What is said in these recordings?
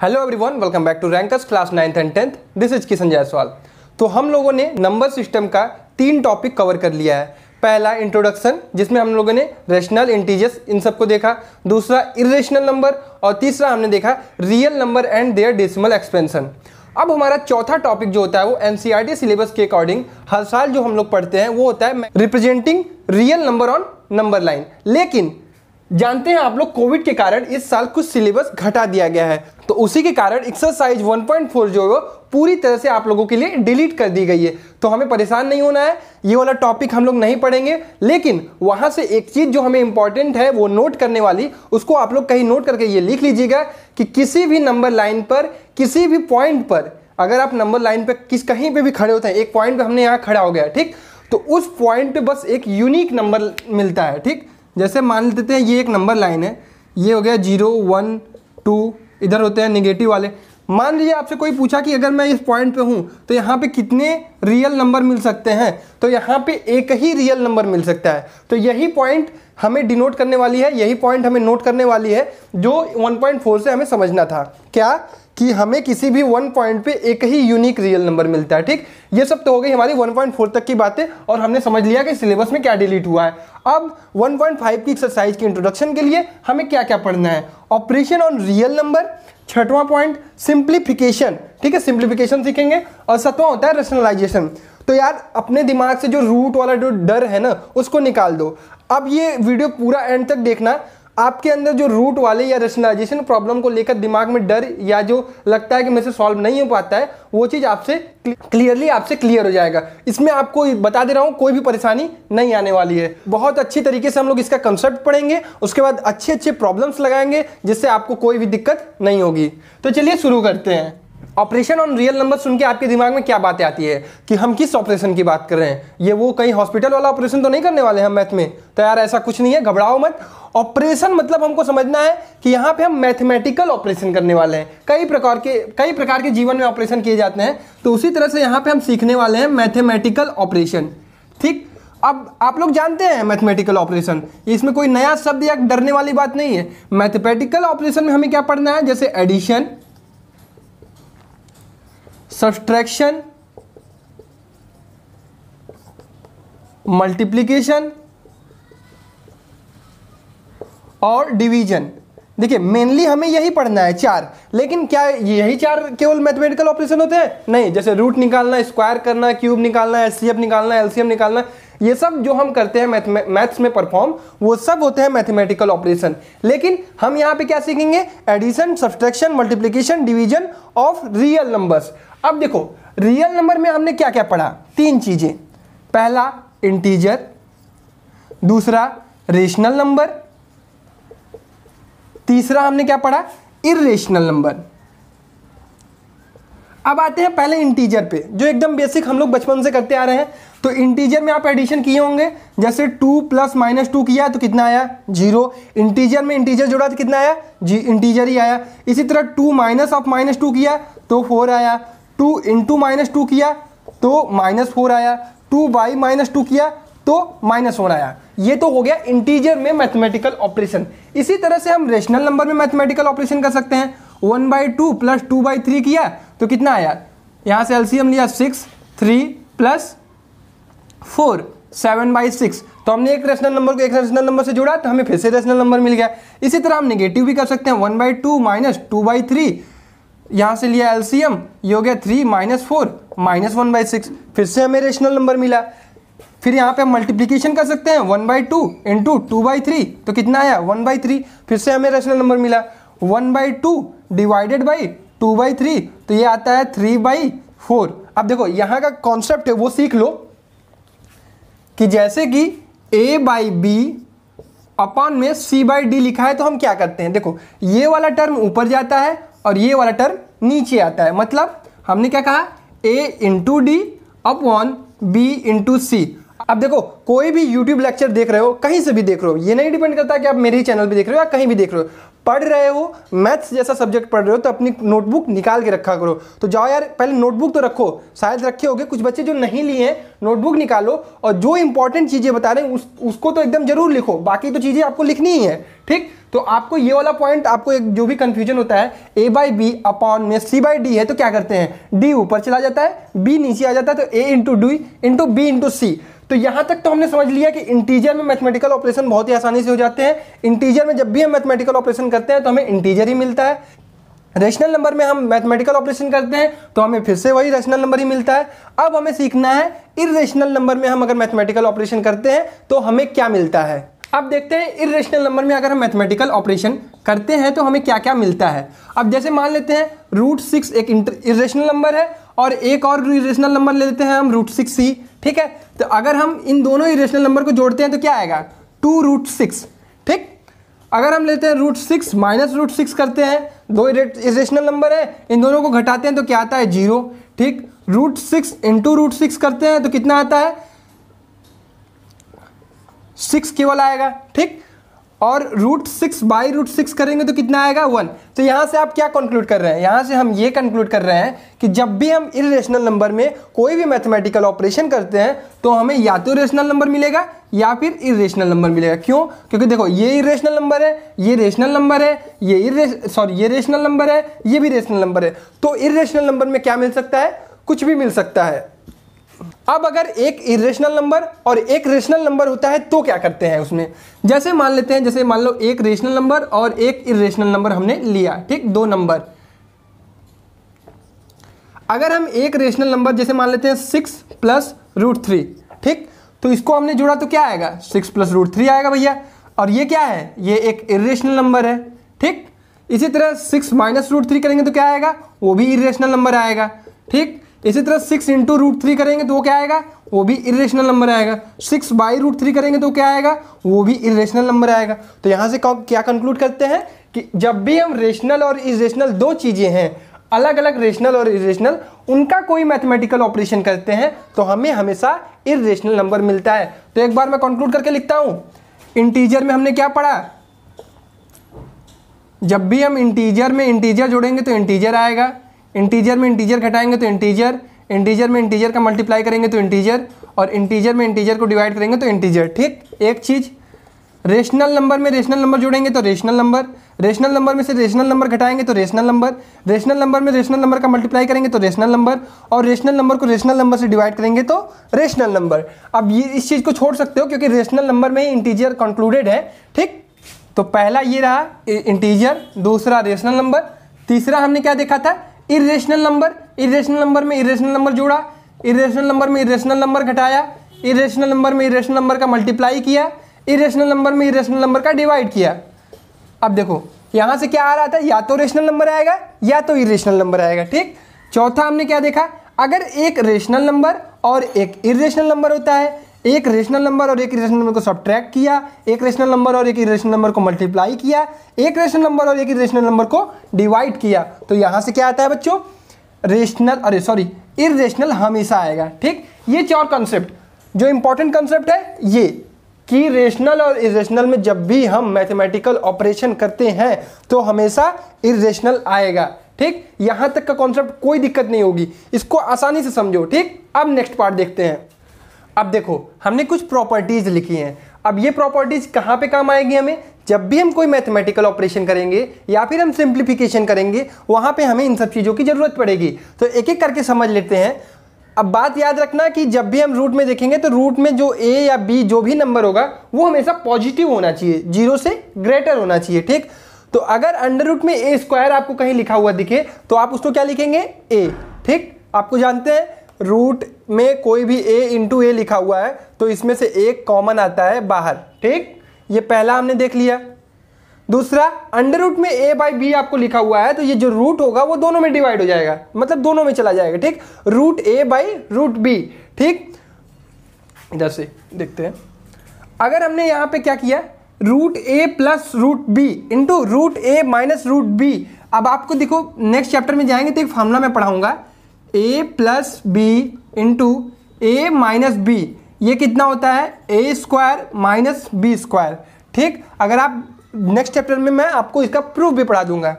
Hello everyone, welcome back to rankers class 9th and 10th। This is Kishan Jaiswal. तो हम लोगों ने नंबर सिस्टम का 3 टॉपिक कवर कर लिया है। पहला इंट्रोडक्शन, जिसमें हम लोगों ने रेशनल, इंटीजर्स इन सबको देखा। दूसरा इरेशनल नंबर और तीसरा हमने देखा real number and their decimal expansion. अब हमारा चौथा टॉपिक जो होता है वो एनसीईआरटी सिलेबस के अकॉर्डिंग हर साल जो हम लोग पढ़ते हैं वो होता है representing real number on number line. लेकिन जानते हैं आप लोग, कोविड के कारण इस साल कुछ सिलेबस घटा दिया गया है, तो उसी के कारण एक्सरसाइज 1.4 जो है पूरी तरह से आप लोगों के लिए डिलीट कर दी गई है। तो हमें परेशान नहीं होना है, ये वाला टॉपिक हम लोग नहीं पढ़ेंगे। लेकिन वहां से एक चीज जो हमें इंपॉर्टेंट है वो नोट करने वाली, उसको आप लोग कहीं नोट करके ये लिख लीजिएगा कि किसी भी नंबर लाइन पर, किसी भी पॉइंट पर, अगर आप नंबर लाइन पर कहीं पे भी खड़े होते हैं, एक पॉइंट पे हमने यहाँ खड़ा हो गया, ठीक, तो उस पॉइंट पे बस एक यूनिक नंबर मिलता है। ठीक, जैसे मान लेते हैं ये एक नंबर लाइन है, ये हो गया 0 1 2, इधर होते हैं नेगेटिव वाले। मान लीजिए आपसे कोई पूछा कि अगर मैं इस पॉइंट पे हूँ तो यहाँ पे कितने रियल नंबर मिल सकते हैं, तो यहाँ पे एक ही रियल नंबर मिल सकता है। तो यही पॉइंट हमें डिनोट करने वाली है, यही पॉइंट हमें नोट करने वाली है जो 1.4 से हमें समझना था। क्या कि हमें किसी भी 1 पॉइंट पे एक ही यूनिक रियल नंबर मिलता है। ठीक, ये सब तो हो गई हमारी 1.4 तक की बातें, और हमने समझ लिया कि सिलेबस में क्या डिलीट हुआ है। अब 1.5 की एक्सरसाइज की इंट्रोडक्शन के लिए हमें क्या क्या पढ़ना है। ऑपरेशन ऑन रियल नंबर, छठवां पॉइंट सिंप्लीफिकेशन, ठीक है, सिंप्लीफिकेशन सीखेंगे, और सातवां होता है रैशनलाइजेशन। तो यार अपने दिमाग से जो रूट वाला जो डर है ना उसको निकाल दो। अब ये वीडियो पूरा एंड तक देखना, आपके अंदर जो रूट वाले या रैशनलाइजेशन प्रॉब्लम को लेकर दिमाग में डर या जो लगता है कि मेरे से सॉल्व नहीं हो पाता है, वो चीज़ आपसे क्लियरली आपसे क्लियर हो जाएगा। इसमें आपको बता दे रहा हूँ, कोई भी परेशानी नहीं आने वाली है। बहुत अच्छी तरीके से हम लोग इसका कंसेप्ट पढ़ेंगे, उसके बाद अच्छे अच्छे प्रॉब्लम्स लगाएंगे जिससे आपको कोई भी दिक्कत नहीं होगी। तो चलिए शुरू करते हैं। ऑपरेशन ऑन रियल नंबर सुन के आपके दिमाग में क्या बातें आती है कि हम किस ऑपरेशन की बात कर रहे हैं, ये वो कहीं हॉस्पिटल वाला ऑपरेशन तो नहीं करने वाले हम मैथ में। तो यार ऐसा कुछ नहीं है, घबराओ मत। ऑपरेशन मतलब हमको समझना है कि यहाँ पे हम मैथमेटिकल ऑपरेशन करने वाले हैं। कई प्रकार के जीवन में ऑपरेशन किए जाते हैं, तो उसी तरह से यहाँ पे हम सीखने वाले हैं मैथमेटिकल ऑपरेशन। ठीक, अब आप लोग जानते हैं मैथमेटिकल ऑपरेशन, इसमें कोई नया शब्द या डरने वाली बात नहीं है। मैथमेटिकल ऑपरेशन में हमें क्या पढ़ना है, जैसे एडिशन, सब्ट्रैक्शन, मल्टीप्लिकेशन और डिवीजन। देखिए मेनली हमें यही पढ़ना है 4, लेकिन क्या यही 4 केवल मैथमेटिकल ऑपरेशन होते हैं? नहीं, जैसे रूट निकालना, स्क्वायर करना, क्यूब निकालना, एचसीएफ निकालना, एलसीएम निकालना, ये सब जो हम करते हैं मैथ्स में परफॉर्म, वो सब होते हैं मैथमेटिकल ऑपरेशन। लेकिन हम यहाँ पे क्या सीखेंगे, addition, subtraction, multiplication, division of real numbers. अब देखो रियल नंबर में हमने क्या क्या पढ़ा, 3 चीजें। पहला इंटीजर, दूसरा रेशनल नंबर, तीसरा हमने क्या पढ़ा, इर्रेशनल नंबर। अब आते हैं पहले इंटीजर पे, जो एकदम बेसिक हम लोग बचपन से करते आ रहे हैं। तो इंटीजर में आप एडिशन किए होंगे, जैसे 2 + -2 किया तो कितना आया, 0। इंटीजर में इंटीजर जोड़ा तो कितना आया, इंटीजर ही आया। इसी तरह 2 - -2 किया तो 4 आया, 2 × -2 किया तो -4 आया, 2/-2 किया तो -1 आया। ये तो हो गया इंटीजर में मैथमेटिकल ऑपरेशन। इसी तरह से हम रेशनल नंबर में मैथमेटिकल ऑपरेशन कर सकते हैं। 1/2 + 2/3 किया तो कितना आया, यहाँ से एलसीएम लिया 6, 3 + 4 7/6। तो हमने एक रेशनल नंबर को एक रेशनल नंबर से जोड़ा तो हमें फिर से रेशनल नंबर मिल गया। इसी तरह हम नेगेटिव भी कर सकते हैं, 1/2 - 2/3, यहाँ से लिया एलसीएम, ये हो गया 3 - 4 -1/6, फिर से हमें रेशनल नंबर मिला। फिर यहाँ पे हम मल्टीप्लिकेशन कर सकते हैं, 1/2 × 2/3 तो कितना आया, 1/3, फिर से हमें रेशनल नंबर मिला। 1/2 / 2/3 तो ये आता है 3/4। अब देखो यहाँ का कॉन्सेप्ट है वो सीख लो कि जैसे कि a/b अपॉन में c/d लिखा है, तो हम क्या करते हैं, देखो ये वाला टर्म ऊपर जाता है और ये वाला टर्म नीचे आता है। मतलब हमने क्या कहा, a × d upon b × c। अब देखो कोई भी YouTube लेक्चर देख रहे हो, कहीं से भी देख रहे हो, ये नहीं डिपेंड करता कि आप मेरे ही चैनल पे देख रहे हो या कहीं भी देख रहे हो, पढ़ रहे हो, मैथ्स जैसा सब्जेक्ट पढ़ रहे हो, तो अपनी नोटबुक निकाल के रखा करो। तो जाओ यार पहले नोटबुक तो रखो, शायद रखे होगे, कुछ बच्चे जो नहीं लिए हैं, नोटबुक निकालो और जो इंपॉर्टेंट चीज़ें बता रहे हैं उसको तो एकदम जरूर लिखो, बाकी तो चीज़ें आपको लिखनी ही है। ठीक, तो आपको ये वाला पॉइंट, आपको एक जो भी कंफ्यूजन होता है, a बाई बी अपॉन में c बाई डी है, तो क्या करते हैं, d ऊपर चला जाता है, b नीचे आ जाता है, तो a into D into B into C. तो यहाँ तक तो हमने समझ लिया कि इंटीजर में मैथमेटिकल ऑपरेशन बहुत ही आसानी से हो जाते हैं। इंटीजर में जब भी हम मैथमेटिकल ऑपरेशन करते हैं तो हमें इंटीजर ही मिलता है। रेशनल नंबर में हम मैथमेटिकल ऑपरेशन करते हैं तो हमें फिर से वही रेशनल नंबर ही मिलता है। अब हमें सीखना है इर्रेशनल नंबर में हम अगर मैथमेटिकल ऑपरेशन करते हैं तो हमें क्या मिलता है। अब देखते हैं इर्रेशनल नंबर में अगर हम मैथमेटिकल ऑपरेशन करते हैं तो हमें क्या क्या मिलता है। अब जैसे मान लेते हैं √6 एक इर्रेशनल नंबर है और एक और इर्रेशनल नंबर ले लेते हैं हम √6c, ठीक है। तो अगर हम इन दोनों इर्रेशनल नंबर को जोड़ते हैं तो क्या आएगा, 2√6, ठीक। अगर हम लेते हैं √6 माइनस √6 करते हैं, दो इर्रेशनल नंबर है, इन दोनों को घटाते हैं तो क्या आता है, 0, ठीक। √6 इंटू √6 करते हैं तो कितना आता है, 6 केवल आएगा, ठीक। और √6 बाई √6 करेंगे तो कितना आएगा, 1। तो यहां से आप क्या कंक्लूड कर रहे हैं, यहां से हम ये कंक्लूड कर रहे हैं कि जब भी हम इर्रेशनल नंबर में कोई भी मैथमेटिकल ऑपरेशन करते हैं तो हमें या तो रेशनल नंबर मिलेगा या फिर इर्रेशनल नंबर मिलेगा। क्यों, क्योंकि देखो ये इर्रेशनल नंबर है, ये रेशनल नंबर है, ये रेशनल नंबर है, ये भी रेशनल नंबर है। तो इर्रेशनल नंबर में क्या मिल सकता है, कुछ भी मिल सकता है। अब अगर एक इर्रेशनल नंबर और एक रेशनल नंबर होता है तो क्या करते हैं उसमें, जैसे मान लेते हैं, जैसे मान लो एक रेशनल नंबर और एक इर्रेशनल नंबर हमने लिया, ठीक, दो नंबर। अगर हम एक रेशनल नंबर जैसे मान लेते हैं 6 प्लस √3, ठीक, तो इसको हमने जोड़ा तो क्या आएगा, 6 प्लस √3 आएगा भैया। और ये क्या है, ये एक इर्रेशनल नंबर है, ठीक। इसी तरह 6 माइनस √3 करेंगे तो क्या आएगा, वो भी इर्रेशनल नंबर आएगा, ठीक। इसी तरह 6 इंटू √3 करेंगे तो वो क्या आएगा, वो भी इर्रेशनल नंबर आएगा। 6 बाई √3 करेंगे तो क्या आएगा, वो भी इर्रेशनल नंबर आएगा। तो यहाँ से क्या कंक्लूड करते हैं कि जब भी हम रेशनल और इर्रेशनल दो चीज़ें हैं, अलग अलग रेशनल और इर्रेशनल, उनका कोई मैथमेटिकल ऑपरेशन करते हैं तो हमें हमेशा इर्रेशनल नंबर मिलता है। तो एक बार मैं कंक्लूड करके लिखता हूँ। इंटीजर में हमने क्या पढ़ा, जब भी हम इंटीजर में इंटीजर जोड़ेंगे तो इंटीजर आएगा, इंटीजर में इंटीजर घटाएंगे तो इंटीजर, इंटीजर में इंटीजर का मल्टीप्लाई करेंगे तो इंटीजर, और इंटीजर में इंटीजर को डिवाइड करेंगे तो इंटीजर, ठीक। एक चीज़, रेशनल नंबर में रेशनल नंबर जोड़ेंगे तो रेशनल नंबर, रेशनल नंबर में से रेशनल नंबर घटाएंगे तो रेशनल नंबर, रेशनल नंबर में रेशनल नंबर का मल्टीप्लाई करेंगे तो रेशनल नंबर, और रेशनल नंबर को रेशनल नंबर से डिवाइड करेंगे तो रेशनल नंबर। अब ये इस चीज़ को छोड़ सकते हो क्योंकि रेशनल नंबर में ही इंटीजर कंक्लूडेड है, ठीक। तो पहला ये रहा इंटीजर, दूसरा रेशनल नंबर, तीसरा हमने क्या देखा था, इर्रेशनल नंबर। इर्रेशनल नंबर में इर्रेशनल नंबर जोड़ा, इर्रेशनल नंबर में इर्रेशनल नंबर घटाया, इर्रेशनल नंबर में इर्रेशनल नंबर का मल्टीप्लाई किया, इर्रेशनल नंबर में इर्रेशनल नंबर का डिवाइड किया। अब देखो यहाँ से क्या आ रहा था, या तो रेशनल नंबर आएगा या तो इर्रेशनल नंबर आएगा, ठीक। चौथा हमने क्या देखा, अगर एक रेशनल नंबर और एक इर्रेशनल नंबर होता है, एक रेशनल नंबर और एक इर्रेशनल नंबर को सब्ट्रैक्ट किया, एक रेशनल नंबर और एक इर्रेशनल नंबर को मल्टीप्लाई किया, एक रेशनल नंबर और एक इर्रेशनल नंबर को डिवाइड किया, तो यहाँ से क्या आता है बच्चों, इर्रेशनल हमेशा आएगा, ठीक। ये चार कॉन्सेप्ट जो इंपॉर्टेंट कॉन्सेप्ट है, ये कि रेशनल और इर्रेशनल में जब भी हम मैथमेटिकल ऑपरेशन करते हैं तो हमेशा इर्रेशनल आएगा, ठीक। यहाँ तक का कॉन्सेप्ट कोई दिक्कत नहीं होगी, इसको आसानी से समझो, ठीक। अब नेक्स्ट पार्ट देखते हैं। अब देखो हमने कुछ प्रॉपर्टीज लिखी हैं। अब ये प्रॉपर्टीज कहाँ पे काम आएगी हमें, जब भी हम कोई मैथमेटिकल ऑपरेशन करेंगे या फिर हम सिंप्लीफिकेशन करेंगे, वहाँ पे हमें इन सब चीज़ों की ज़रूरत पड़ेगी। तो एक एक करके समझ लेते हैं। अब बात याद रखना कि जब भी हम रूट में देखेंगे तो रूट में जो ए या बी जो भी नंबर होगा वो हमेशा पॉजिटिव होना चाहिए, 0 से ग्रेटर होना चाहिए, ठीक। तो अगर अंडर रूट में a² आपको कहीं लिखा हुआ दिखे तो आप उसको क्या लिखेंगे, a, ठीक। आपको जानते हैं रूट में कोई भी a इंटू ए लिखा हुआ है तो इसमें से एक कॉमन आता है बाहर, ठीक। ये पहला हमने देख लिया। दूसरा, अंडर रूट में a बाई बी आपको लिखा हुआ है तो ये जो रूट होगा वो दोनों में डिवाइड हो जाएगा, मतलब दोनों में चला जाएगा, ठीक। Root a by root B, ठीक। इधर से देखते हैं, अगर हमने यहाँ पे क्या किया, root a plus root B into root a minus root B. अब आपको देखो नेक्स्ट चैप्टर में जाएंगे तो एक फॉर्मूला मैं पढ़ाऊंगा, a plus B into A minus B, ये कितना होता है, a² माइनस b², ठीक। अगर आप नेक्स्ट चैप्टर में मैं आपको इसका प्रूफ भी पढ़ा दूंगा।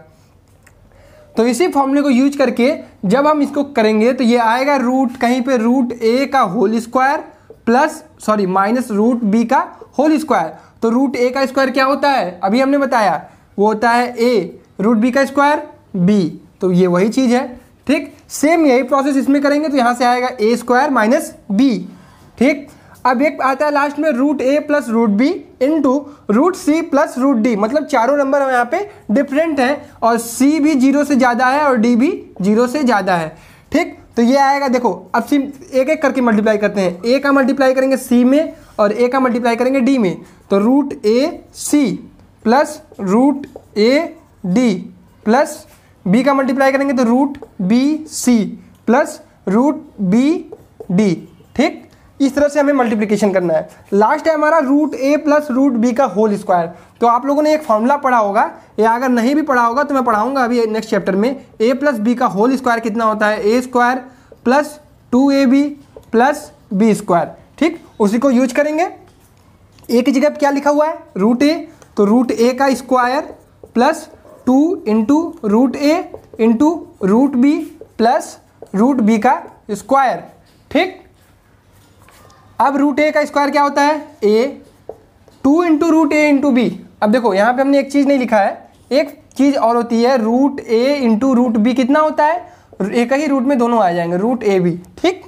तो इसी फॉर्मूले को यूज करके जब हम इसको करेंगे तो ये आएगा रूट कहीं पे √a का whole square plus minus √b का होल स्क्वायर। तो रूट ए का स्क्वायर क्या होता है, अभी हमने बताया, वो होता है ए, रूट बी का स्क्वायर बी, तो ये वही चीज़ है। ठीक, सेम यही प्रोसेस इसमें करेंगे, तो यहाँ से आएगा ए स्क्वायर माइनस बी। ठीक, अब एक आता है लास्ट में root A plus root B into root C plus root D, मतलब चारों नंबर हम यहाँ पे डिफरेंट हैं और सी भी 0 से ज़्यादा है और डी भी 0 से ज़्यादा है। ठीक, तो ये आएगा, देखो अब सी एक एक करके मल्टीप्लाई करते हैं, ए का मल्टीप्लाई करेंगे सी में और ए का मल्टीप्लाई करेंगे डी में, तो root A C plus root A D plus B का मल्टीप्लाई करेंगे तो root B C plus root B D. ठीक, इस तरह से हमें मल्टीप्लिकेशन करना है। लास्ट है हमारा root A plus root B का होल स्क्वायर। तो आप लोगों ने एक फॉर्मूला पढ़ा होगा, या अगर नहीं भी पढ़ा होगा तो मैं पढ़ाऊंगा अभी नेक्स्ट चैप्टर में। ए प्लस बी का होल स्क्वायर कितना होता है, A square plus 2ab plus B square. ठीक, उसी को यूज करेंगे। ए की जगह क्या लिखा हुआ है, रूट ए, तो रूट ए का square plus 2 into root A into root B plus root B का स्क्वायर। ठीक, अब रूट ए का स्क्वायर क्या होता है, A, 2 into root A into B. अब देखो यहाँ पे हमने एक चीज़ नहीं लिखा है, एक चीज़ और होती है, root A into root B कितना होता है, एक ही रूट में दोनों आ जाएंगे, रूट ए बी। ठीक,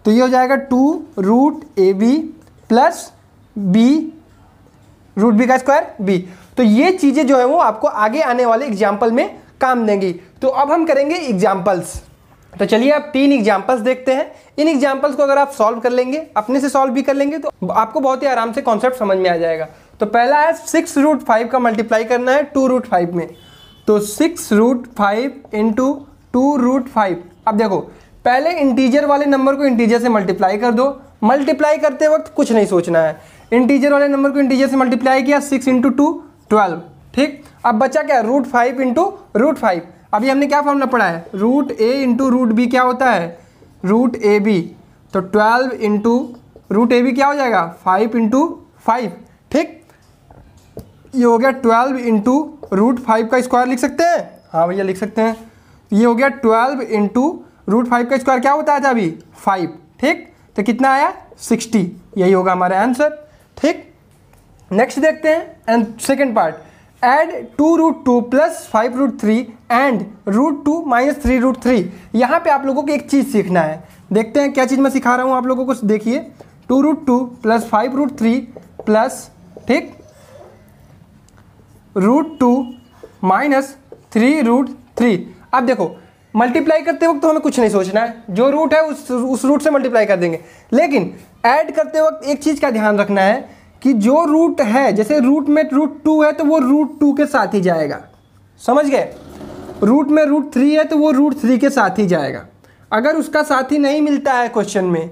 तो ये हो जाएगा 2 root A B plus B root B का स्क्वायर बी। तो ये चीज़ें जो है वो आपको आगे आने वाले एग्जाम्पल में काम देंगी। तो अब हम करेंगे एग्जाम्पल्स। तो चलिए आप 3 एग्जाम्पल्स देखते हैं। इन एग्जाम्पल्स को अगर आप सॉल्व कर लेंगे, अपने से सॉल्व भी कर लेंगे, तो आपको बहुत ही आराम से कॉन्सेप्ट समझ में आ जाएगा। तो पहला है 6 रूट 5 का मल्टीप्लाई करना है 2 रूट 5 में, तो 6 रूट 5 इंटू 2 रूट 5। अब देखो पहले इंटीजर वाले नंबर को इंटीजर से मल्टीप्लाई कर दो। मल्टीप्लाई करते वक्त कुछ नहीं सोचना है, इंटीजर वाले नंबर को इंटीजर से मल्टीप्लाई किया, 6 इंटू 2 12। ठीक, अब बचा क्या, रूट 5 इंटू रूट 5। अभी हमने क्या फॉर्मूला पढ़ा है, root A into root B क्या होता है, रूट ए बी, तो 12 इंटू रूट ए बी क्या हो जाएगा, 5 इंटू 5। ठीक, ये हो गया 12 इंटू रूट 5 का स्क्वायर लिख सकते हैं, हाँ भैया लिख सकते हैं। ये हो गया 12 इंटू रूट 5 का स्क्वायर क्या होता है अभी, 5। ठीक, तो कितना आया, 60, यही होगा हमारा आंसर। ठीक, नेक्स्ट देखते हैं and second part, add 2 root 2 plus 5 root 3 and root 2 minus 3 root 3। यहाँ पे आप लोगों को एक चीज़ सीखना है, देखते हैं क्या चीज़ मैं सिखा रहा हूँ आप लोगों को। देखिए 2 रूट 2 प्लस 5 रूट 3 प्लस, ठीक, रूट 2 माइनस 3 रूट 3। अब देखो मल्टीप्लाई करते वक्त तो हमें कुछ नहीं सोचना है, जो रूट है उस रूट से मल्टीप्लाई कर देंगे। लेकिन ऐड करते वक्त एक चीज़ का ध्यान रखना है कि जो रूट है, जैसे रूट में रूट 2 है तो वो रूट 2 के साथ ही जाएगा, समझ गए। रूट में रूट 3 है तो वो रूट 3 के साथ ही जाएगा। अगर उसका साथी नहीं मिलता है क्वेश्चन में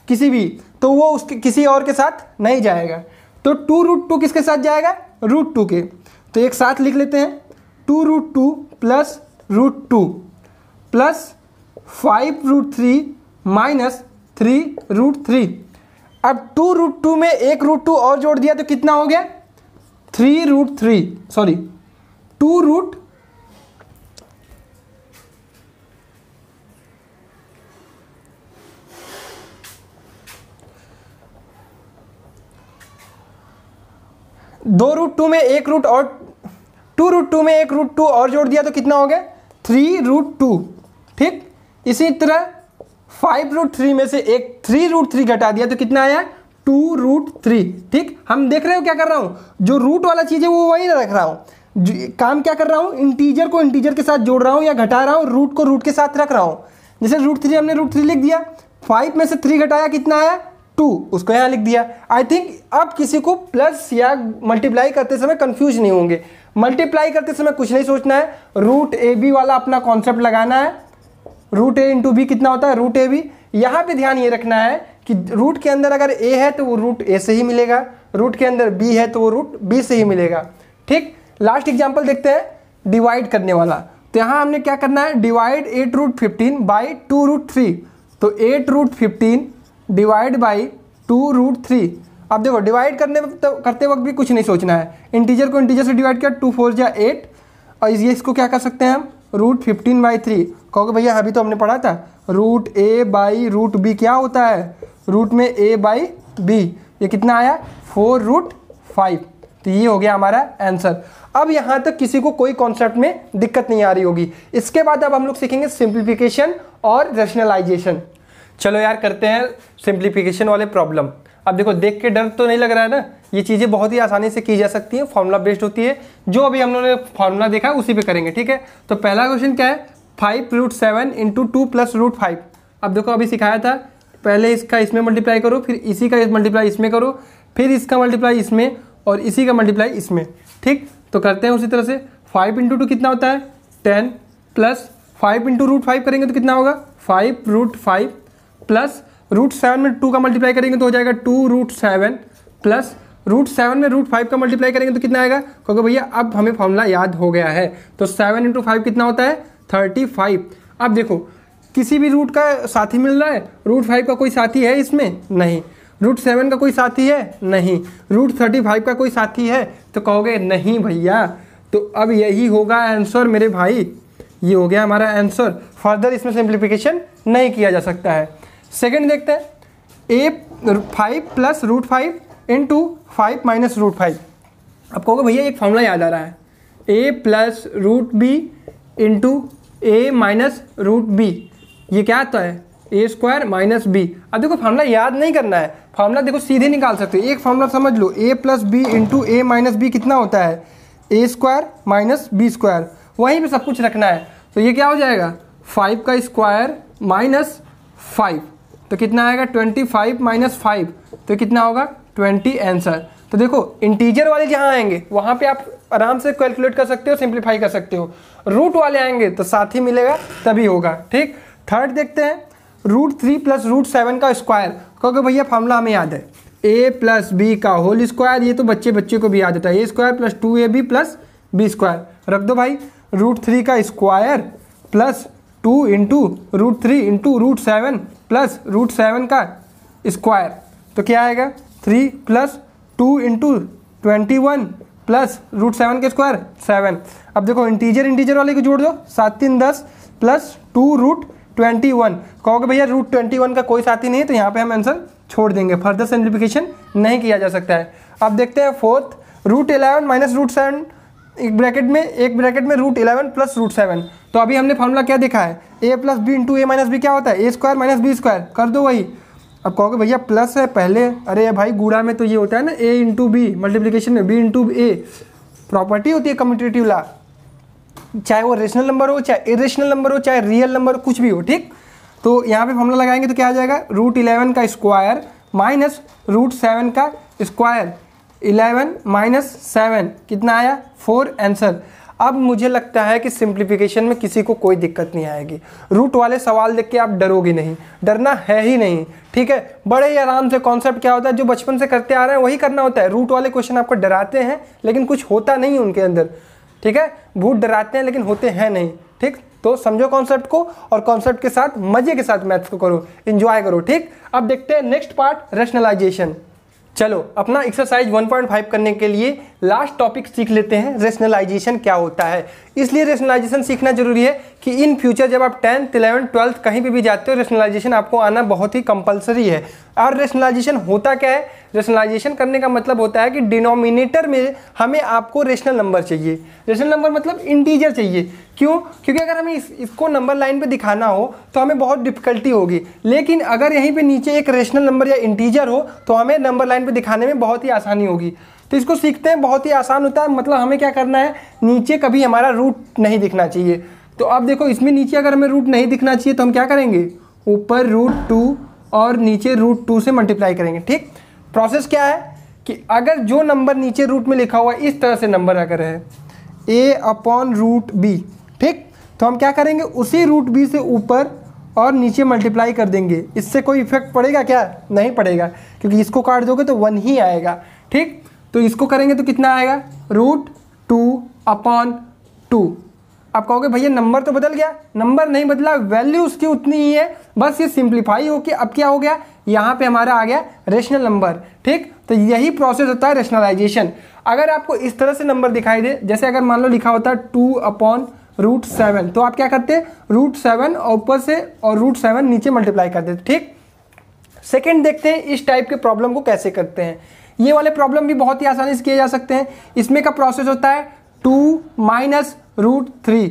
किसी भी, तो वो उसके किसी और के साथ नहीं जाएगा। तो 2 रूट 2 किसके साथ जाएगा, रूट 2 के। तो एक साथ लिख लेते हैं, 2 root 2 plus root 2 plus 5 root 3 minus 3 root 3। अब 2 रूट 2 में एक रूट 2 और जोड़ दिया तो कितना हो गया, 3 रूट 3, सॉरी 2 रूट 2 रूट 2 में एक रूट और 2 रूट 2 में एक रूट 2 और जोड़ दिया तो कितना हो गया, 3 रूट 2। ठीक, इसी तरह 5 रूट 3 में से एक 3 रूट 3 घटा दिया तो कितना आया, 2 रूट 3। ठीक, हम देख रहे हो क्या कर रहा हूँ, जो रूट वाला चीज़ है वो वही रख रहा हूँ, काम क्या कर रहा हूँ, इंटीजर को इंटीजर के साथ जोड़ रहा हूँ या घटा रहा हूँ, रूट को रूट के साथ रख रहा हूँ। जैसे रूट 3 हमने रूट 3 लिख दिया, 5 में से 3 घटाया कितना आया, 2, उसको यहाँ लिख दिया। आई थिंक अब किसी को प्लस या मल्टीप्लाई करते समय कंफ्यूज नहीं होंगे। मल्टीप्लाई करते समय कुछ नहीं सोचना है, रूट ए बी वाला अपना कॉन्सेप्ट लगाना है। रूट ए इंटू बी कितना होता है, रूट ए बी। यहाँ पे ध्यान ये रखना है कि रूट के अंदर अगर ए है तो वो रूट ए से ही मिलेगा, रूट के अंदर बी है तो वो रूट बी से ही मिलेगा। ठीक, लास्ट एग्जाम्पल देखते हैं, डिवाइड करने वाला। तो यहाँ हमने क्या करना है, डिवाइड 8 रूट 15 बाई 2 रूट 3। तो 8 रूट 15 डिवाइड बाई 2 रूट 3। अब देखो डिवाइड करते वक्त भी कुछ नहीं सोचना है, इंटीजर को इंटीजर से डिवाइड किया, 2 4 जा 8, और ये इसको क्या कर सकते हैं हम, रूट 15 बाई 3। कहोगे भैया अभी तो हमने पढ़ा था root A by root B क्या होता है, रूट में ए बाई बी। ये कितना आया, 4 रूट 5। तो ये हो गया हमारा आंसर। अब यहाँ तक किसी को कोई कॉन्सेप्ट में दिक्कत नहीं आ रही होगी। इसके बाद अब हम लोग सीखेंगे सिंप्लीफिकेशन और रैशनलाइजेशन। चलो यार करते हैं सिंप्लीफिकेशन वाले प्रॉब्लम। अब देखो, देख के डर तो नहीं लग रहा है ना, ये चीज़ें बहुत ही आसानी से की जा सकती हैं, फॉर्मूला बेस्ड होती है। जो अभी हम लोगों ने फॉर्मूला देखा है उसी पे करेंगे, ठीक है। तो पहला क्वेश्चन क्या है, 5√7 × 2 + √5। अब देखो अभी सिखाया था, पहले इसका इसमें मल्टीप्लाई करो, फिर इसी का मल्टीप्लाई इसमें करो, फिर इसका मल्टीप्लाई इसमें और इसी का मल्टीप्लाई इसमें, ठीक। तो करते हैं उसी तरह से। 5 × 2 कितना होता है 10 प्लस 5 × √5 करेंगे तो कितना होगा 5√5 प्लस √7 में 2 का मल्टीप्लाई करेंगे तो हो जाएगा 2√7 प्लस √7 में √5 का मल्टीप्लाई करेंगे तो कितना आएगा, क्योंकि भैया अब हमें फॉर्मूला याद हो गया है। तो 7 × 5 कितना होता है 35। अब देखो किसी भी रूट का साथी मिल रहा है, √5 का कोई साथी है इसमें नहीं, √7 का कोई साथी है नहीं, √35 का कोई साथी है, तो कहोगे नहीं भैया। तो अब यही होगा आंसर मेरे भाई, ये हो गया हमारा आंसर। फर्दर इसमें सिंप्लीफिकेशन नहीं किया जा सकता है। सेकंड देखते हैं, a5 + √5 × 5 - √5। अब कहोगे भैया एक फॉर्मूला याद आ रहा है, a + √b × a - √b। ये क्या आता है a² - b। अब देखो फार्मूला याद नहीं करना है, फार्मूला देखो सीधे निकाल सकते हो। एक फार्मूला समझ लो, a + b × a - b कितना होता है a² - b²। वहीं पे सब कुछ रखना है। तो ये क्या हो जाएगा 5 का स्क्वायर माइनस 5, तो कितना आएगा 25 - 5, तो कितना होगा 20 आंसर। तो देखो इंटीजर वाले जहाँ आएंगे वहाँ पे आप आराम से कैलकुलेट कर सकते हो, सिंप्लीफाई कर सकते हो। रूट वाले आएंगे तो साथ ही मिलेगा तभी होगा, ठीक। थर्ड देखते हैं, √3 + √7 का स्क्वायर, क्योंकि भैया फॉर्मूला हमें याद है a + b का होल स्क्वायर, ये तो बच्चे को भी याद होता है, a² + 2ab + b²। रख दो भाई, √3 का स्क्वायर प्लस 2 × √3 × √7 प्लस √7 का स्क्वायर, तो क्या आएगा 3 + 2 × 21 प्लस √7 के स्क्वायर 7। अब देखो इंटीजर वाले को जोड़ दो, 7 3 10 प्लस 2√21। कहोगे भैया √21 का कोई साथी नहीं है, तो यहाँ पे हम आंसर छोड़ देंगे, फर्दर सिंप्लीफिकेशन नहीं किया जा सकता है। अब देखते हैं फोर्थ, √11 - √7, एक ब्रैकेट में √11 + √7। तो अभी हमने फॉर्मूला क्या देखा है, a + b × a - b क्या होता है a² - b²। कर दो वही। अब कहोगे भैया प्लस है पहले, अरे भाई गुणा में तो ये होता है ना a × b, मल्टीप्लिकेशन में b × a, प्रॉपर्टी होती है कम्यूटेटिव लॉ, चाहे वो रेशनल नंबर हो, चाहे इरेशनल नंबर हो, चाहे रियल नंबर कुछ भी हो, ठीक। तो यहाँ पे फॉर्मूला लगाएंगे तो क्या आ जाएगा, √11 का स्क्वायर माइनस √7 का स्क्वायर, 11 - 7 कितना आया 4 आंसर। अब मुझे लगता है कि सिंप्लीफिकेशन में किसी को कोई दिक्कत नहीं आएगी। रूट वाले सवाल देख के आप डरोगे नहीं, डरना है ही नहीं, ठीक है। बड़े ही आराम से कॉन्सेप्ट क्या होता है, जो बचपन से करते आ रहे हैं वही करना होता है। रूट वाले क्वेश्चन आपको डराते हैं लेकिन कुछ होता नहीं उनके अंदर, ठीक है। भूत डराते हैं लेकिन होते हैं नहीं, ठीक। तो समझो कॉन्सेप्ट को और कॉन्सेप्ट के साथ मजे के साथ मैथ्स को करो, एंजॉय करो, ठीक। अब देखते हैं नेक्स्ट पार्ट, रैशनलाइजेशन। चलो अपना एक्सरसाइज 1.5 करने के लिए लास्ट टॉपिक सीख लेते हैं, रैशनलाइजेशन क्या होता है। इसलिए रैशनलाइजेशन सीखना जरूरी है कि इन फ्यूचर जब आप 10th 11th 12th कहीं पे भी जाते हो, रैशनलाइजेशन आपको आना बहुत ही कंपलसरी है। और रैशनलाइजेशन होता क्या है, रैशनलाइजेशन करने का मतलब होता है कि डिनोमिनेटर में हमें आपको रेशनल नंबर चाहिए। रेशनल नंबर मतलब इंटीजर चाहिए। क्यों? क्योंकि अगर हमें इसको नंबर लाइन पे दिखाना हो तो हमें बहुत डिफिकल्टी होगी, लेकिन अगर यहीं पे नीचे एक रेशनल नंबर या इंटीजर हो तो हमें नंबर लाइन पे दिखाने में बहुत ही आसानी होगी। तो इसको सीखते हैं, बहुत ही आसान होता है। मतलब हमें क्या करना है, नीचे कभी हमारा रूट नहीं दिखना चाहिए। तो अब देखो इसमें नीचे अगर हमें रूट नहीं दिखना चाहिए तो हम क्या करेंगे, ऊपर √2 और नीचे √2 से मल्टीप्लाई करेंगे, ठीक। प्रोसेस क्या है कि अगर जो नंबर नीचे रूट में लिखा हुआ इस तरह से नंबर अगर है a/√b, ठीक, तो हम क्या करेंगे, उसी √b से ऊपर और नीचे मल्टीप्लाई कर देंगे। इससे कोई इफेक्ट पड़ेगा क्या? नहीं पड़ेगा, क्योंकि इसको काट दोगे तो 1 ही आएगा, ठीक। तो इसको करेंगे तो कितना आएगा, √2/2। आप कहोगे भैया नंबर तो बदल गया, नंबर नहीं बदला, वैल्यू उसकी उतनी ही है, बस ये सिंप्लीफाई हो कि अब क्या हो गया, यहाँ पे हमारा आ गया रेशनल नंबर, ठीक। तो यही प्रोसेस होता है रैशनलाइजेशन। अगर आपको इस तरह से नंबर दिखाई दे, जैसे अगर मान लो लिखा होता है 2/√7, तो आप क्या करते, √7 ऊपर से और √7 नीचे मल्टीप्लाई कर देते, ठीक। सेकेंड देखते हैं इस टाइप के प्रॉब्लम को कैसे करते हैं। ये वाले प्रॉब्लम भी बहुत ही आसानी से किए जा सकते हैं। इसमें का प्रोसेस होता है 2 minus root 3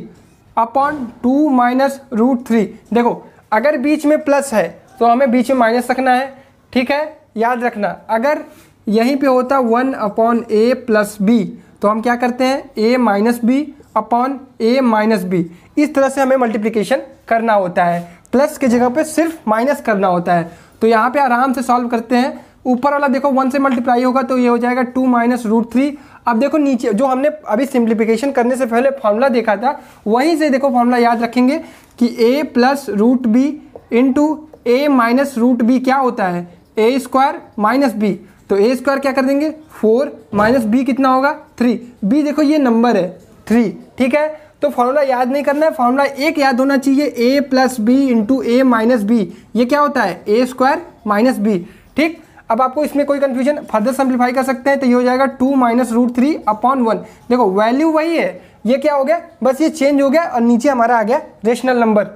upon 2 minus root 3। देखो अगर बीच में प्लस है तो हमें बीच में माइनस रखना है, ठीक है, याद रखना। अगर यहीं पे होता 1 अपॉन ए प्लस बी तो हम क्या करते हैं a minus B upon A minus B. इस तरह से हमें मल्टीप्लिकेशन करना होता है, प्लस के जगह पे सिर्फ माइनस करना होता है। तो यहाँ पे आराम से सॉल्व करते हैं। ऊपर वाला देखो 1 से मल्टीप्लाई होगा तो ये हो जाएगा 2 माइनस रूट 3। अब देखो नीचे जो हमने अभी सिंप्लीफिकेशन करने से पहले फॉर्मूला देखा था वहीं से देखो फॉर्मूला याद रखेंगे कि a plus root B into A minus root B क्या होता है ए स्क्वायर माइनस बी। तो ए स्क्वायर क्या कर देंगे 4 माइनस बी कितना होगा 3। बी देखो ये नंबर है 3, ठीक है। तो फॉर्मूला याद नहीं करना है, फॉर्मूला एक याद होना चाहिए ए plus B into A minus B. ये क्या होता है ए स्क्वायर माइनस बी, ठीक। अब आपको इसमें कोई कंफ्यूजन फर्दर सिंप्लीफाई कर सकते हैं तो ये हो जाएगा 2 माइनस रूट 3 अपॉन 1। देखो वैल्यू वही है, ये क्या हो गया बस ये चेंज हो गया और नीचे हमारा आ गया रेशनल नंबर।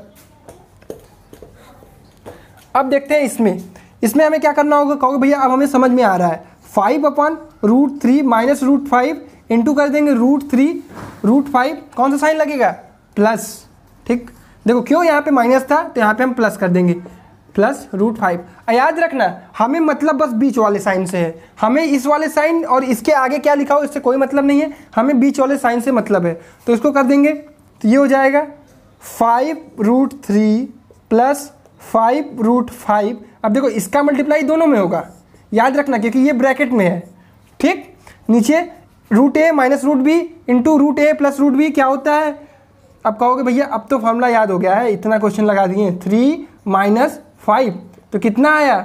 अब देखते हैं इसमें हमें क्या करना होगा। कहोगे भैया अब हमें समझ में आ रहा है 5 upon root 3 minus root 5 into कर देंगे रूट 3 रूट 5, कौन सा साइन लगेगा प्लस, ठीक। देखो क्यों यहाँ पे माइनस था तो यहाँ पे हम प्लस कर देंगे प्लस रूट 5। याद रखना हमें मतलब बस बीच वाले साइन से है, हमें इस वाले साइन और इसके आगे क्या लिखा हो इससे कोई मतलब नहीं है, हमें बीच वाले साइन से मतलब है। तो इसको कर देंगे तो ये हो जाएगा 5 रूट 3 प्लस 5 रूट 5। अब देखो इसका मल्टीप्लाई दोनों में होगा, याद रखना क्योंकि ये ब्रैकेट में है, ठीक। नीचे root A minus root B into root A plus root B क्या होता है। अब कहोगे भैया अब तो फॉर्मूला याद हो गया है, इतना क्वेश्चन लगा दिए 3 माइनस 5 तो कितना आया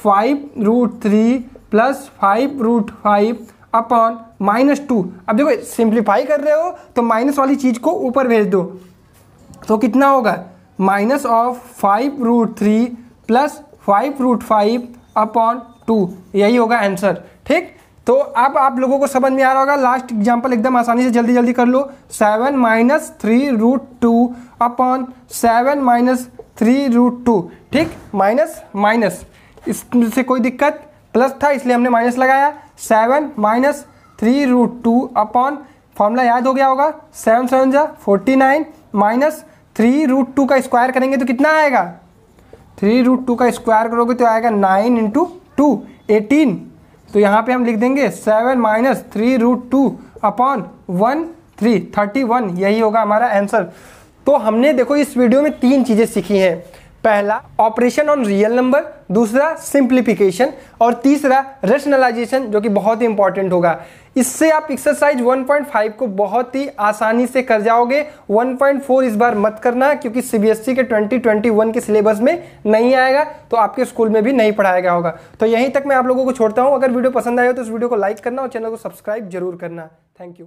5 root 3 plus 5 root 5 upon minus 2। अब देखो सिंप्लीफाई कर रहे हो तो माइनस वाली चीज़ को ऊपर भेज दो तो कितना होगा minus of 5 root 3 plus 5 root 5 upon 2, यही होगा आंसर, ठीक। तो अब आप लोगों को समझ में आ रहा होगा। लास्ट एग्जांपल एकदम आसानी से जल्दी जल्दी कर लो। 7 minus 3 root 2 upon 7 minus 3 root 2, ठीक। माइनस माइनस इससे कोई दिक्कत, प्लस था इसलिए हमने माइनस लगाया। 7 माइनस 3 रूट 2 अपॉन फॉर्मूला याद हो गया होगा 7 7 जा 49 माइनस 3 रूट 2 का स्क्वायर करेंगे तो कितना आएगा 3 रूट 2 का स्क्वायर करोगे तो आएगा 9 इंटू 2 18। तो यहाँ पे हम लिख देंगे 7 माइनस 3 रूट 2 अपॉन 1 3 31, यही होगा हमारा आंसर। तो हमने देखो इस वीडियो में 3 चीज़ें सीखी हैं। पहला ऑपरेशन ऑन रियल नंबर, दूसरा सिंप्लीफिकेशन और तीसरा रेशनलाइजेशन जो कि बहुत ही इंपॉर्टेंट होगा। इससे आप एक्सरसाइज 1.5 को बहुत ही आसानी से कर जाओगे। 1.4 इस बार मत करना क्योंकि सीबीएसई के 2021 के सिलेबस में नहीं आएगा, तो आपके स्कूल में भी नहीं पढ़ाया गया होगा। तो यहीं तक मैं आप लोगों को छोड़ता हूं। अगर वीडियो पसंद आए तो इस वीडियो को लाइक करना और चैनल को सब्सक्राइब जरूर करना। Thank you.